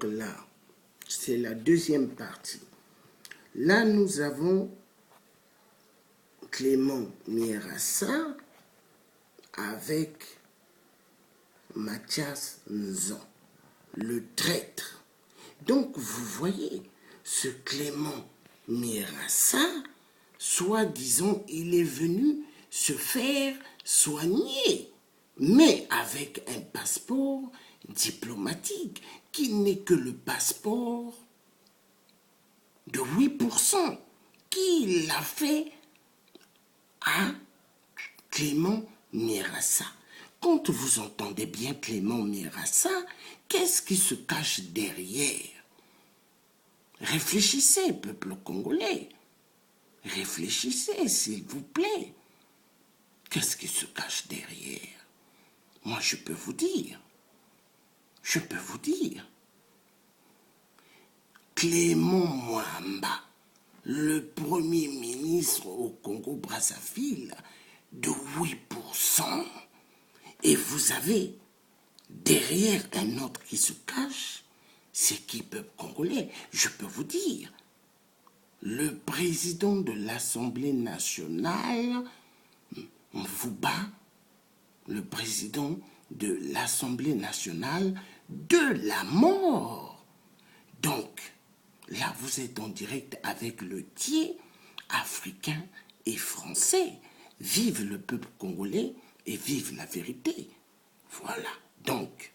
Donc là, c'est la deuxième partie. Là, nous avons Clément Mierassa avec Mathias Nzon, le traître. Donc, vous voyez, ce Clément Mierassa, soi-disant, il est venu se faire soigner, mais avec un passeport diplomatique qui n'est que le passeport de 8% qu'il a fait à Clément Mierassa. Quand vous entendez bien Clément Mierassa, qu'est-ce qui se cache derrière? Réfléchissez, peuple congolais. Réfléchissez, s'il vous plaît. Qu'est-ce qui se cache derrière? Moi, je peux vous dire. Clément Mwamba, le premier ministre au Congo-Brazzaville, de 8%. Et vous avez derrière un autre qui se cache, c'est qui, peuple congolais? Je peux vous dire, le président de l'Assemblée nationale, Mvuba, le président de l'Assemblée nationale de la mort. Donc, là, vous êtes en direct avec le tiers africain et français. Vive le peuple congolais et vive la vérité. Voilà. Donc,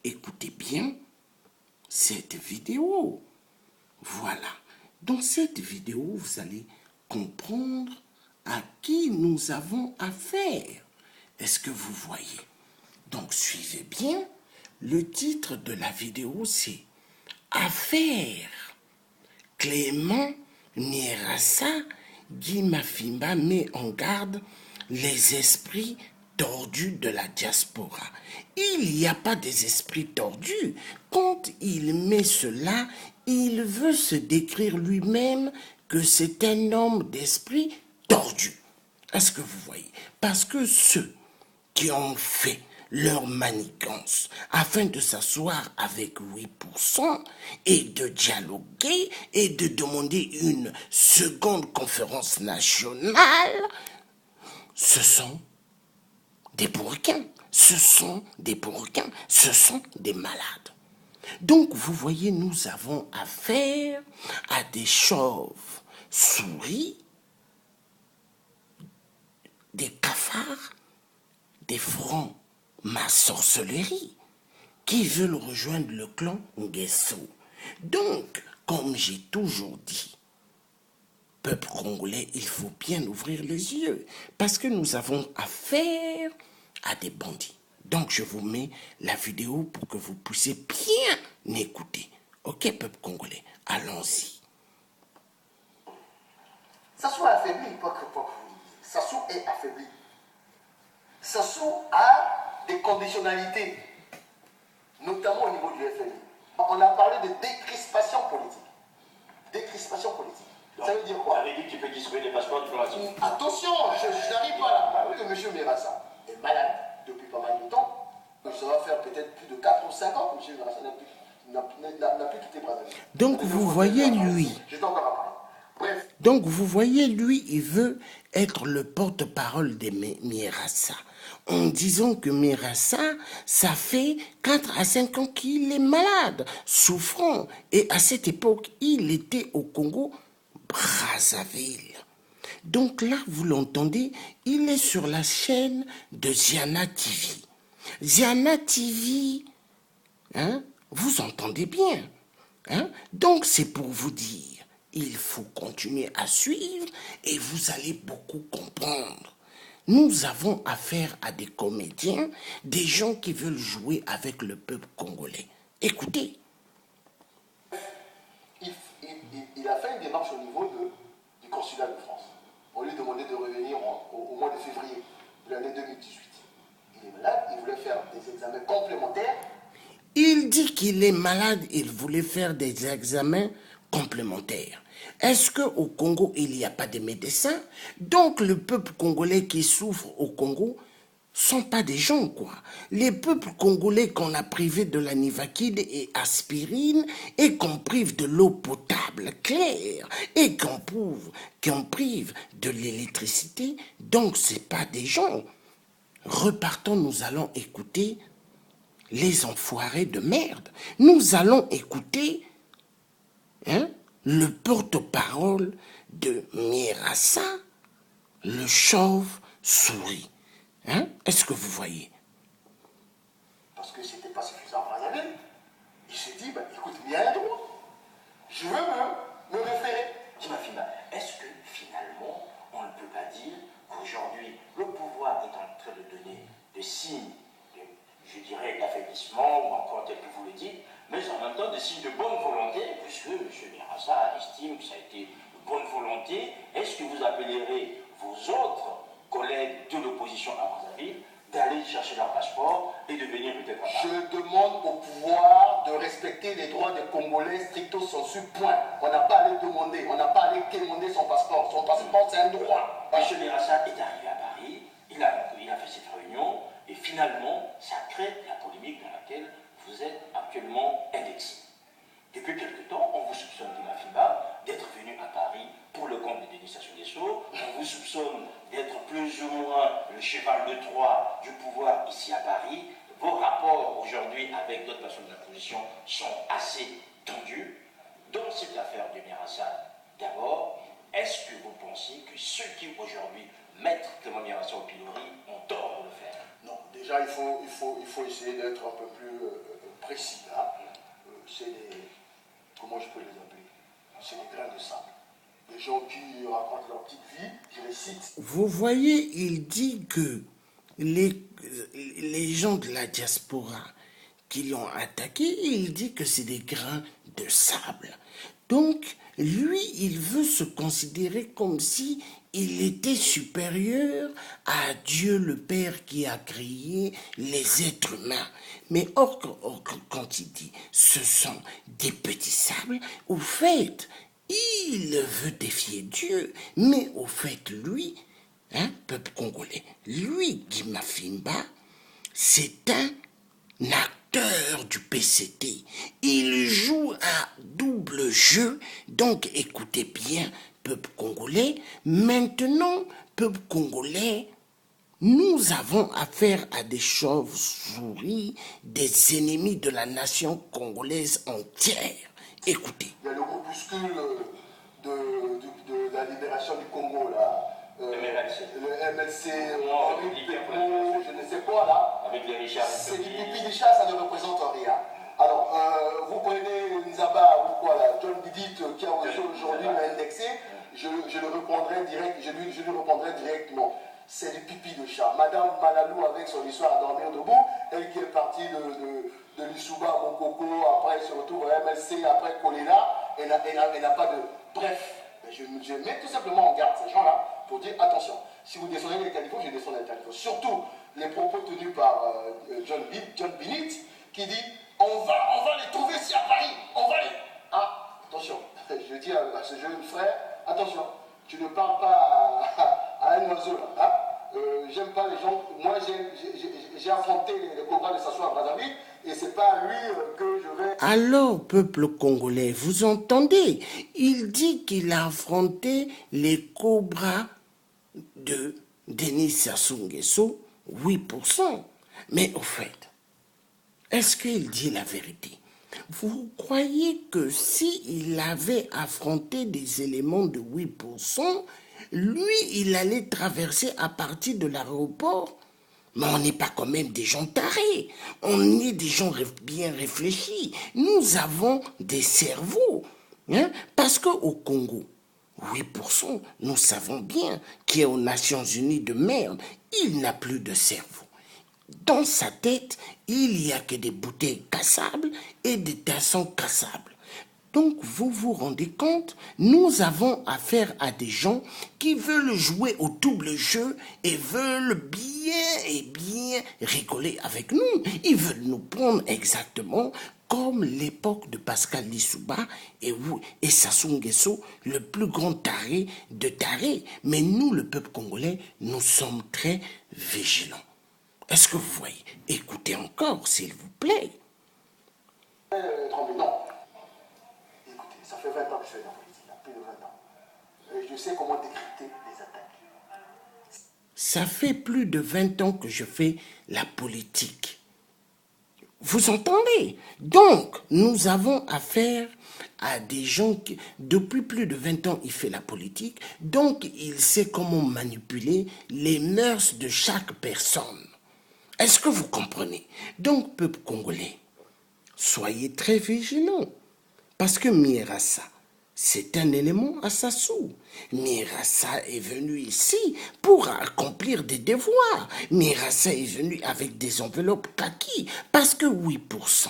écoutez bien cette vidéo. Voilà. Dans cette vidéo, vous allez comprendre à qui nous avons affaire. Est-ce que vous voyez? Donc, suivez bien. Le titre de la vidéo, c'est « Affaire Clément Mierassa, Guy Mafimba met en garde les esprits tordus de la diaspora. » Il n'y a pas des esprits tordus. Quand il met cela, il veut se décrire lui-même que c'est un homme d'esprit tordu. Est-ce que vous voyez? Parce que ceux qui ont fait leur manigance afin de s'asseoir avec 8% et de dialoguer et de demander une seconde conférence nationale, ce sont des bourriquins, ce sont des malades. Donc, vous voyez, nous avons affaire à des chauves-souris, des cafards, des francs ma sorcellerie qui veulent rejoindre le clan Nguesso. Donc, comme j'ai toujours dit, peuple congolais, il faut bien ouvrir les yeux parce que nous avons affaire à des bandits. Donc, je vous mets la vidéo pour que vous puissiez bien écouter. Ok, peuple congolais, allons-y. Sassou est affaibli, Sassou est affaibli. Sassou a des conditionnalités, notamment au niveau du FMI. On a parlé de décrispation politique. Décrispation politique. Donc, ça veut dire quoi? Vous avez dit que tu peux distribuer des passeports diplomatiques. Attention, je n'arrive pas là. Que M. Mierassa est malade depuis pas mal de temps. Ça va faire peut-être plus de 4 ou 5 ans que M. Mierassa n'a plus quitté Brazzaville. Donc vous voyez lui. J'étais encore à parler. Bref. Donc vous voyez lui, il veut être le porte-parole de Mierassa. En disant que Mierassa, ça fait 4 à 5 ans qu'il est malade, souffrant. Et à cette époque, il était au Congo, Brazzaville. Donc là, vous l'entendez, il est sur la chaîne de Ziana TV. Ziana TV, hein, vous entendez bien. Hein? Donc c'est pour vous dire, il faut continuer à suivre et vous allez beaucoup comprendre. Nous avons affaire à des comédiens, des gens qui veulent jouer avec le peuple congolais. Écoutez. Il a fait une démarche au niveau du consulat de France. On lui demandait de revenir au mois de février de l'année 2018. Il est malade, il voulait faire des examens complémentaires. Il dit qu'il est malade, il voulait faire des examens complémentaires. Est-ce qu'au Congo, il n'y a pas de médecins? Donc le peuple congolais qui souffre au Congo, sont pas des gens, quoi. Les peuples congolais qu'on a privés de la nivakide et aspirine et qu'on prive de l'eau potable claire et qu'on prive de l'électricité, donc c'est pas des gens. Repartons, nous allons écouter les enfoirés de merde. Nous allons écouter le porte-parole de Mirassa, le chauve-souris. Est-ce que vous voyez? Parce que c'était pas suffisant pour Brazzaville. Il s'est dit, bah, écoute, il y a un droit. Je veux me référer. Timafima, est-ce que finalement, on ne peut pas dire qu'aujourd'hui, le pouvoir est en train de donner des signes, je dirais, d'affaiblissement, ou encore tel que vous le dites, mais en même temps des signes de bonne volonté, puisque M. Mirassa estime que ça a été de bonne volonté. Est-ce que vous appellerez vos autres collègues de l'opposition à Brazzaville d'aller chercher leur passeport et de venir peut-être à Paris? Je demande au pouvoir de respecter les droits des Congolais stricto sensu, point. On n'a pas à aller demander, on n'a pas à aller demander son passeport. Son passeport, c'est un droit. M. Mirassa est arrivé à Paris, il a fait cette réunion, et finalement, ça crée la polémique dans laquelle vous êtes actuellement indexé. Depuis quelque temps, on vous soupçonne Timafima d'être venu à Paris pour le compte de Denis Sassou Nguesso. On vous soupçonne d'être plus ou moins le cheval de Troie du pouvoir ici à Paris. Vos rapports aujourd'hui avec d'autres personnes de la position sont assez tendus. Dans cette affaire de Mirassa, d'abord, est-ce que vous pensez que ceux qui aujourd'hui mettent Clément Mirassa au pilori ont tort de le faire? Non, déjà, il faut essayer d'être un peu plus précis. C'est des... Comment je peux les appeler? C'est des grains de sable. Des gens qui racontent leur petite vie, je les cite. Vous voyez, il dit que les gens de la diaspora qui l'ont attaqué, il dit que c'est des grains de sable. Donc, lui, il veut se considérer comme si il était supérieur à Dieu le Père qui a créé les êtres humains. Mais quand il dit ce sont des petits sables, au fait, il veut défier Dieu. Mais au fait, lui, peuple congolais, lui, Guy Mafimba, c'est un acteur du PCT. Il joue un double jeu. Donc écoutez bien, peuple congolais. Maintenant, peuple congolais, nous avons affaire à des chauves-souris, des ennemis de la nation congolaise entière. Écoutez. Il y a le groupuscule de la libération du Congo, là. Le MLC. Le MLC, Non, je ne sais quoi, là. avec les Richard. C'est du pipi de chat, ça ne représente rien. Alors, vous prenez Nzaba ou quoi, là, John Bidit, qui a aujourd'hui indexé, je le reprendrai direct, je lui répondrai directement. C'est du pipi de chat. Madame Malalou, avec son histoire à dormir debout, elle qui est partie de Lissouba, Mokoko, après elle se retrouve à MLC, après Kolela, elle n'a pas de... Bref, je mets tout simplement en garde ces gens-là pour dire attention, si vous descendez les caniveaux, je descends les caniveaux. Surtout les propos tenus par John Bennett qui dit on va les trouver ici à Paris, on va les... Ah, attention, je dis à ce jeune frère, attention, tu ne parles pas à un oiseau là. J'aime pas les gens. Moi, j'ai affronté les combats de Sassou à Brazzaville et c'est pas à lui que je vais. Alors, peuple congolais, vous entendez? Il dit qu'il a affronté les cobras de Denis Sassou Nguesso, 8%. Mais au fait, est-ce qu'il dit la vérité? Vous croyez que s'il avait affronté des éléments de 8%, lui, il allait traverser à partir de l'aéroport? Mais on n'est pas quand même des gens tarés. On est des gens bien réfléchis. Nous avons des cerveaux. Parce qu'au Congo, 8%, nous savons bien qu'il est aux Nations Unies de merde. Il n'a plus de cerveau. Dans sa tête, il n'y a que des bouteilles cassables et des tassons cassables. Donc, vous vous rendez compte, nous avons affaire à des gens qui veulent jouer au double jeu et veulent bien rigoler avec nous. Ils veulent nous prendre exactement comme l'époque de Pascal Lissouba et Sassou Nguesso, le plus grand taré de taré. Mais nous, le peuple congolais, nous sommes très vigilants. Est-ce que vous voyez? Écoutez encore, s'il vous plaît. Tremblay, non. Écoutez, ça fait 20 ans que je suis dans la politique, là, plus de 20 ans. Et je sais comment décrypter les attaques. Ça fait plus de 20 ans que je fais la politique. Vous entendez? Donc, nous avons affaire à des gens qui, depuis plus de 20 ans, il fait la politique. Donc, il sait comment manipuler les mœurs de chaque personne. Est-ce que vous comprenez? Donc, peuple congolais, soyez très vigilants. Parce que Mirassa, c'est un élément assassin. Mirassa est venu ici pour accomplir des devoirs. Mirassa est venu avec des enveloppes kaki. Parce que 8%,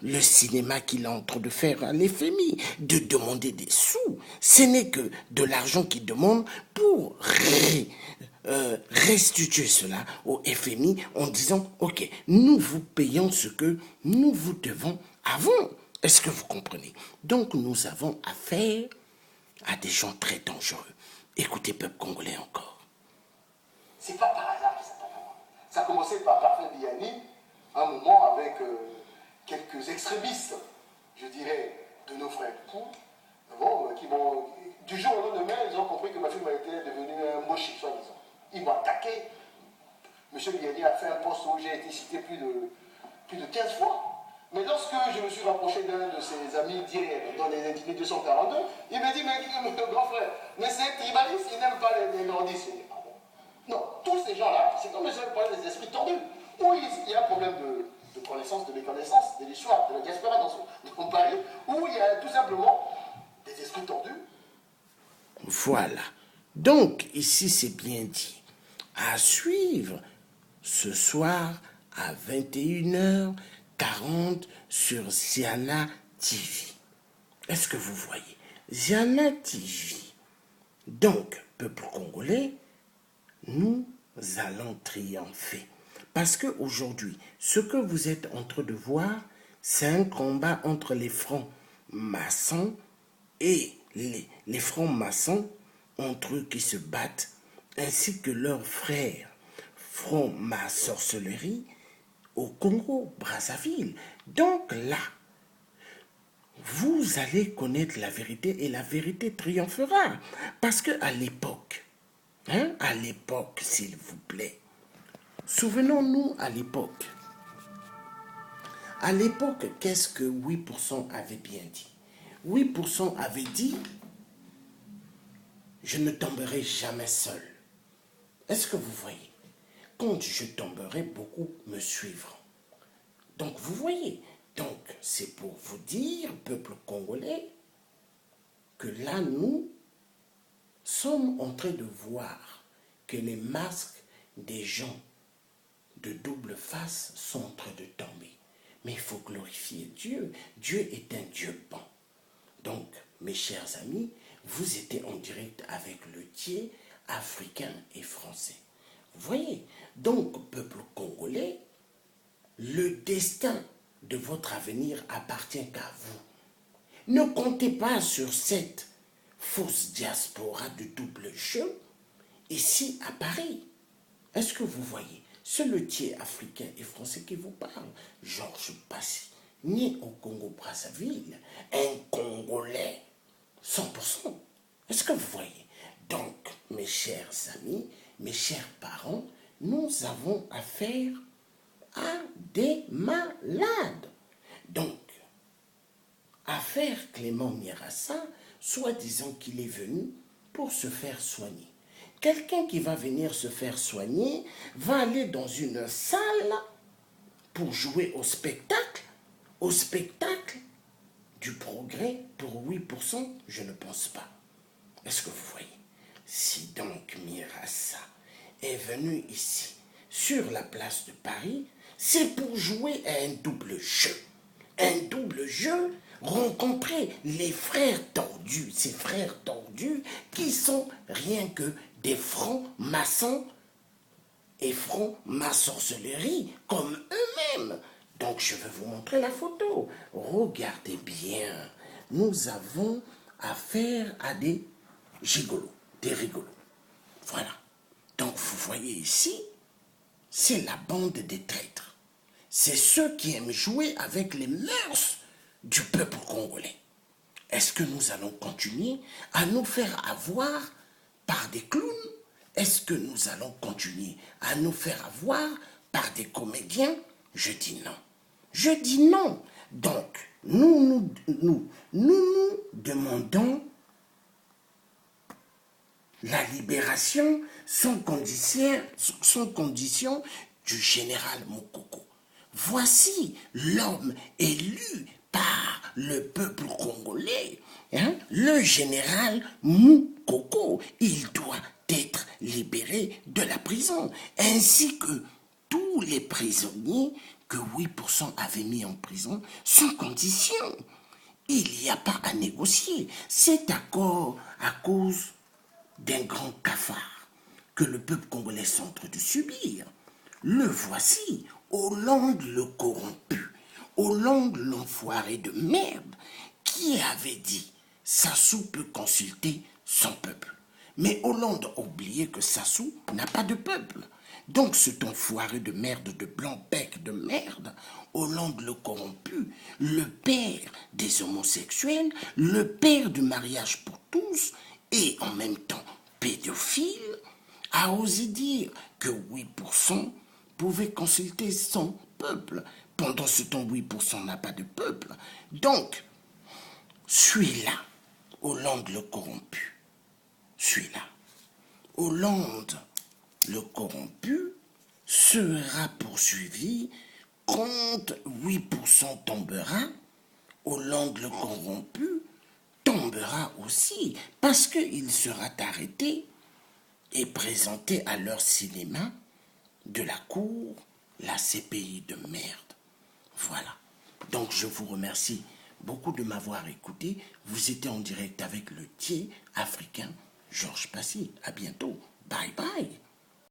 le cinéma qu'il est en train de faire à l'FMI, de demander des sous, ce n'est que de l'argent qu'il demande pour restituer cela au FMI en disant « Ok, nous vous payons ce que nous vous devons avant ». Est-ce que vous comprenez? Donc nous avons affaire à des gens très dangereux. Écoutez, peuple congolais encore. C'est pas par hasard que ça t'a fait. Ça a commencé par Parfait Biani, un moment avec quelques extrémistes, je dirais, de nos frères du coup, bon, qui m'ont, du jour au lendemain, ils ont compris que ma fille était devenue un mochi, soi-disant. Ils m'ont attaqué. Monsieur Biani a fait un poste où j'ai été cité plus de 15 fois. Mais lorsque je me suis rapproché d'un de ses amis d'hier dans les intimés 242, il m'a dit, mais grand frère, mais c'est tribaliste, il n'aime pas les nordistes. Ah bon? Non, tous ces gens-là, c'est comme je parlais des esprits tordus, où il y a un problème de connaissance, de méconnaissance, de l'histoire, de la diaspora dans son pays, où il y a tout simplement des esprits tordus. Voilà. Donc, ici, c'est bien dit. À suivre ce soir à 21h40 sur Ziana TV. Est-ce que vous voyez? Ziana TV. Donc, peuple congolais, nous allons triompher. Parce qu'aujourd'hui, ce que vous êtes en train de voir, c'est un combat entre les francs-maçons et les francs-maçons entre eux qui se battent, ainsi que leurs frères francs-maçonnerie au Congo-Brazzaville. Donc là, vous allez connaître la vérité et la vérité triomphera. Parce qu'à l'époque, à l'époque, s'il vous plaît, souvenons-nous à l'époque. À l'époque, qu'est-ce que 8% avait bien dit? 8% avait dit « Je ne tomberai jamais seul ». Est-ce que vous voyez? Quand je tomberai, beaucoup me suivront. Donc, vous voyez. Donc, c'est pour vous dire, peuple congolais, que là, nous sommes en train de voir que les masques des gens de double face sont en train de tomber. Mais il faut glorifier Dieu. Dieu est un Dieu bon. Donc, mes chers amis, vous étiez en direct avec le Dieu africain et français. Vous voyez? Donc, peuple congolais, le destin de votre avenir appartient qu'à vous. Ne comptez pas sur cette fausse diaspora de double jeu ici à Paris. Est-ce que vous voyez? C'est le Dieu africain et français qui vous parle. Georges Passy, né au Congo-Brazzaville, un Congolais, 100%. Est-ce que vous voyez? Donc, mes chers amis, mes chers parents, nous avons affaire à des malades. Donc, affaire Clément Mirassa, soi-disant qu'il est venu pour se faire soigner. Quelqu'un qui va venir se faire soigner va aller dans une salle pour jouer au spectacle du progrès pour 8%, je ne pense pas. Est-ce que vous voyez? Si donc Mirassa est venu ici, sur la place de Paris, c'est pour jouer à un double jeu. Un double jeu, rencontrer les frères tordus, ces frères tordus qui sont rien que des francs-maçons et francs-maçonnerie comme eux-mêmes. Donc je vais vous montrer la photo. Regardez bien. Nous avons affaire à des gigolos, des rigolos. Voilà. Donc vous voyez ici, c'est la bande des traîtres. C'est ceux qui aiment jouer avec les mœurs du peuple congolais. Est-ce que nous allons continuer à nous faire avoir par des clowns? Est-ce que nous allons continuer à nous faire avoir par des comédiens? Je dis non. Je dis non. Donc, nous demandons la libération sans condition du général Moukoko. Voici l'homme élu par le peuple congolais, le général Moukoko. Il doit être libéré de la prison, ainsi que tous les prisonniers que 8% avaient mis en prison sans condition. Il n'y a pas à négocier. Cet accord à cause d'un grand cafard que le peuple congolais sont en train de subir. Le voici, Hollande le corrompu, Hollande l'enfoiré de merde, qui avait dit Sassou peut consulter son peuple. Mais Hollande a oublié que Sassou n'a pas de peuple. Donc cet enfoiré de merde, de blanc-bec de merde, Hollande le corrompu, le père des homosexuels, le père du mariage pour tous, et en même temps pédophile, a osé dire que 8% pouvaient consulter son peuple. Pendant ce temps, 8% n'a pas de peuple. Donc, celui-là, Hollande le corrompu, celui-là, Hollande le corrompu sera poursuivi, quand 8% tombera, Hollande le corrompu tombera aussi, parce qu'il sera arrêté et présenté à leur cinéma de la cour, la CPI de merde. Voilà. Donc je vous remercie beaucoup de m'avoir écouté. Vous étiez en direct avec le Thier africain, Georges Passy. À bientôt. Bye bye.